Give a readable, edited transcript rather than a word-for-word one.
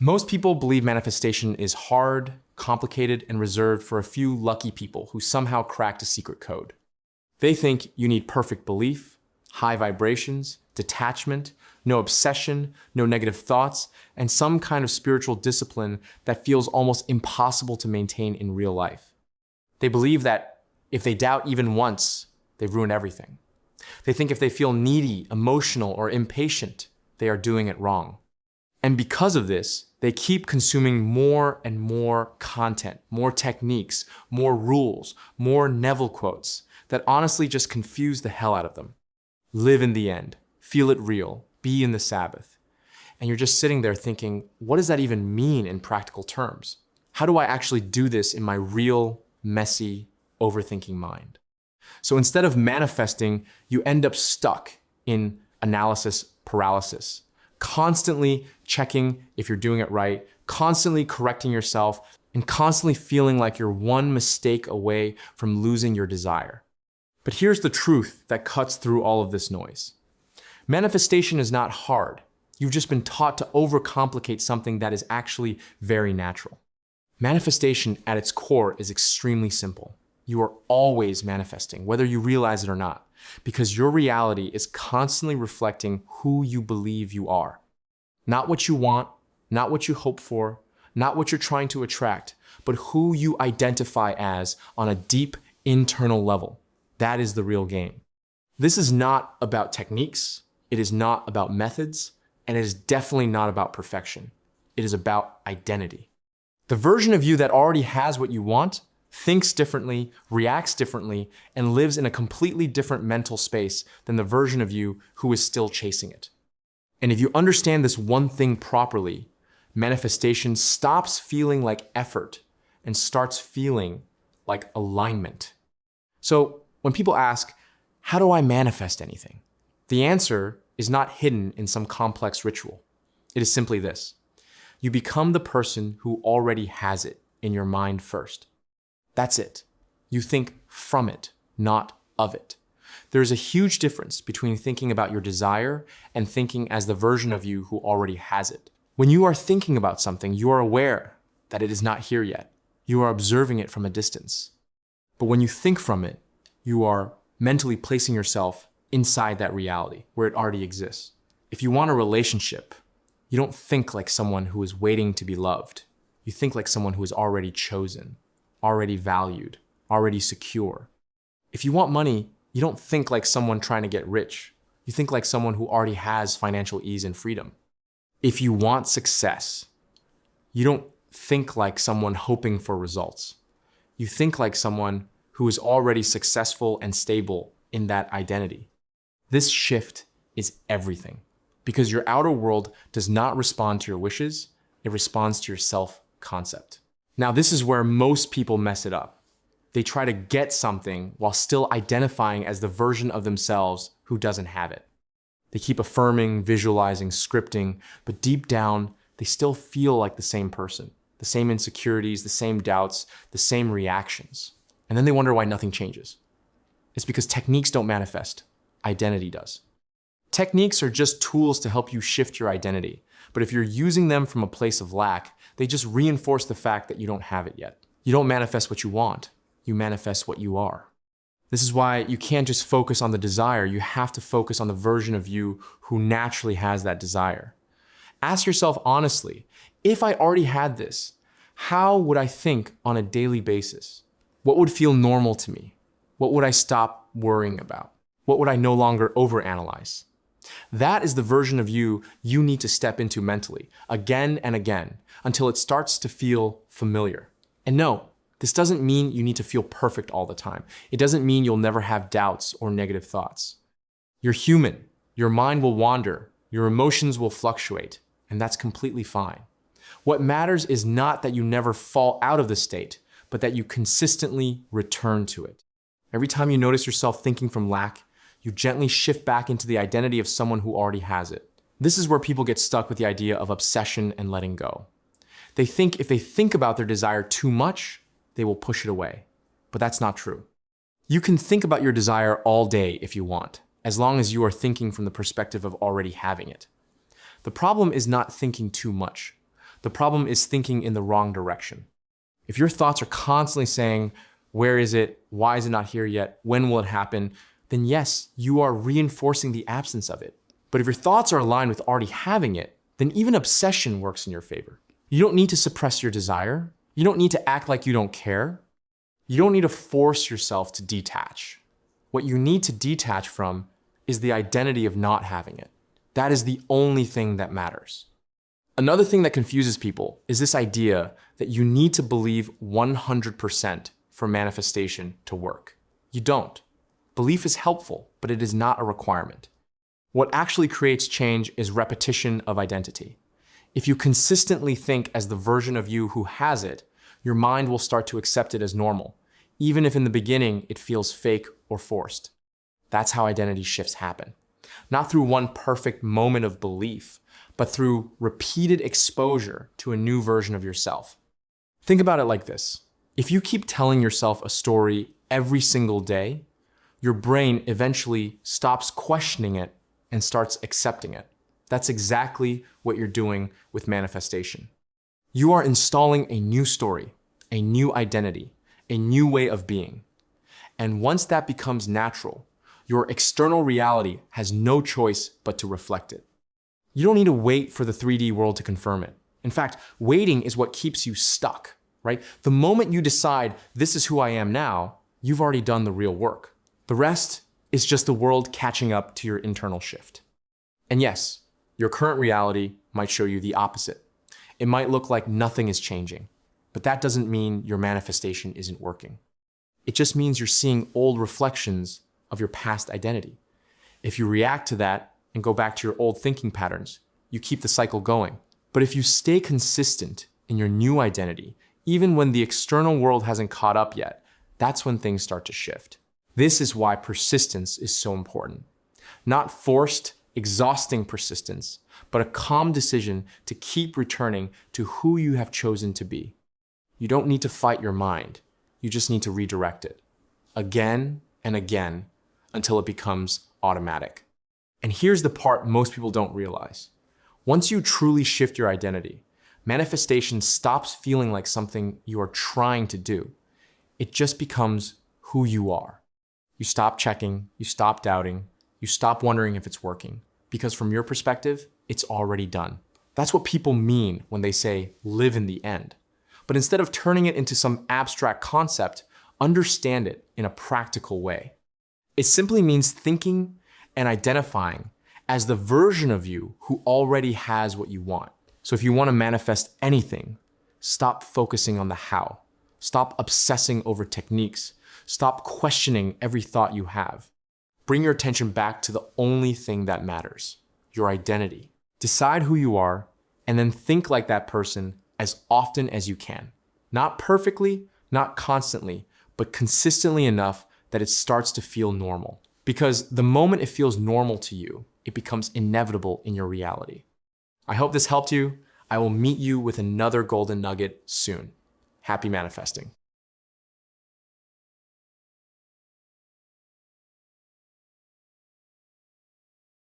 Most people believe manifestation is hard, complicated, and reserved for a few lucky people who somehow cracked a secret code. They think you need perfect belief, high vibrations, detachment, no obsession, no negative thoughts, and some kind of spiritual discipline that feels almost impossible to maintain in real life. They believe that if they doubt even once, they've ruined everything. They think if they feel needy, emotional, or impatient, they are doing it wrong. And because of this, they keep consuming more and more content, more techniques, more rules, more Neville quotes that honestly just confuse the hell out of them. Live in the end, feel it real, be in the Sabbath. And you're just sitting there thinking, what does that even mean in practical terms? How do I actually do this in my real, messy, overthinking mind? So instead of manifesting, you end up stuck in analysis paralysis, constantly checking if you're doing it right, constantly correcting yourself, and constantly feeling like you're one mistake away from losing your desire. But here's the truth that cuts through all of this noise. Manifestation is not hard. You've just been taught to overcomplicate something that is actually very natural. Manifestation at its core is extremely simple. You are always manifesting, whether you realize it or not, because your reality is constantly reflecting who you believe you are. Not what you want, not what you hope for, not what you're trying to attract, but who you identify as on a deep internal level. That is the real game. This is not about techniques, it is not about methods, and it is definitely not about perfection. It is about identity. The version of you that already has what you want thinks differently, reacts differently, and lives in a completely different mental space than the version of you who is still chasing it. And if you understand this one thing properly, manifestation stops feeling like effort and starts feeling like alignment. So when people ask, how do I manifest anything? The answer is not hidden in some complex ritual. It is simply this. You become the person who already has it in your mind first. That's it. You think from it, not of it. There is a huge difference between thinking about your desire and thinking as the version of you who already has it. When you are thinking about something, you are aware that it is not here yet. You are observing it from a distance. But when you think from it, you are mentally placing yourself inside that reality where it already exists. If you want a relationship, you don't think like someone who is waiting to be loved. You think like someone who is already chosen, already valued, already secure. If you want money, you don't think like someone trying to get rich. You think like someone who already has financial ease and freedom. If you want success, you don't think like someone hoping for results. You think like someone who is already successful and stable in that identity. This shift is everything because your outer world does not respond to your wishes, it responds to your self-concept. Now, this is where most people mess it up. They try to get something while still identifying as the version of themselves who doesn't have it. They keep affirming, visualizing, scripting, but deep down, they still feel like the same person, the same insecurities, the same doubts, the same reactions. And then they wonder why nothing changes. It's because techniques don't manifest, identity does. Techniques are just tools to help you shift your identity, but if you're using them from a place of lack, they just reinforce the fact that you don't have it yet. You don't manifest what you want, you manifest what you are. This is why you can't just focus on the desire, you have to focus on the version of you who naturally has that desire. Ask yourself honestly, if I already had this, how would I think on a daily basis? What would feel normal to me? What would I stop worrying about? What would I no longer overanalyze? That is the version of you you need to step into mentally, again and again, until it starts to feel familiar. And no, this doesn't mean you need to feel perfect all the time. It doesn't mean you'll never have doubts or negative thoughts. You're human. Your mind will wander. Your emotions will fluctuate, and that's completely fine. What matters is not that you never fall out of the state, but that you consistently return to it. Every time you notice yourself thinking from lack, you gently shift back into the identity of someone who already has it. This is where people get stuck with the idea of obsession and letting go. They think if they think about their desire too much, they will push it away. But that's not true. You can think about your desire all day if you want, as long as you are thinking from the perspective of already having it. The problem is not thinking too much. The problem is thinking in the wrong direction. If your thoughts are constantly saying, where is it? Why is it not here yet? When will it happen? Then yes, you are reinforcing the absence of it. But if your thoughts are aligned with already having it, then even obsession works in your favor. You don't need to suppress your desire. You don't need to act like you don't care. You don't need to force yourself to detach. What you need to detach from is the identity of not having it. That is the only thing that matters. Another thing that confuses people is this idea that you need to believe 100% for manifestation to work. You don't. Belief is helpful, but it is not a requirement. What actually creates change is repetition of identity. If you consistently think as the version of you who has it, your mind will start to accept it as normal, even if in the beginning it feels fake or forced. That's how identity shifts happen. Not through one perfect moment of belief, but through repeated exposure to a new version of yourself. Think about it like this. If you keep telling yourself a story every single day, your brain eventually stops questioning it and starts accepting it. That's exactly what you're doing with manifestation. You are installing a new story, a new identity, a new way of being. And once that becomes natural, your external reality has no choice but to reflect it. You don't need to wait for the 3D world to confirm it. In fact, waiting is what keeps you stuck, right? The moment you decide, this is who I am now, you've already done the real work. The rest is just the world catching up to your internal shift. And yes, your current reality might show you the opposite. It might look like nothing is changing, but that doesn't mean your manifestation isn't working. It just means you're seeing old reflections of your past identity. If you react to that and go back to your old thinking patterns, you keep the cycle going. But if you stay consistent in your new identity, even when the external world hasn't caught up yet, that's when things start to shift. This is why persistence is so important. Not forced, exhausting persistence, but a calm decision to keep returning to who you have chosen to be. You don't need to fight your mind. You just need to redirect it again and again until it becomes automatic. And here's the part most people don't realize. Once you truly shift your identity, manifestation stops feeling like something you are trying to do. It just becomes who you are. You stop checking, you stop doubting, you stop wondering if it's working, because from your perspective, it's already done. That's what people mean when they say, live in the end. But instead of turning it into some abstract concept, understand it in a practical way. It simply means thinking and identifying as the version of you who already has what you want. So if you want to manifest anything, stop focusing on the how. Stop obsessing over techniques. Stop questioning every thought you have. Bring your attention back to the only thing that matters, your identity. Decide who you are, and then think like that person as often as you can. Not perfectly, not constantly, but consistently enough that it starts to feel normal. Because the moment it feels normal to you, it becomes inevitable in your reality. I hope this helped you. I will meet you with another golden nugget soon. Happy manifesting.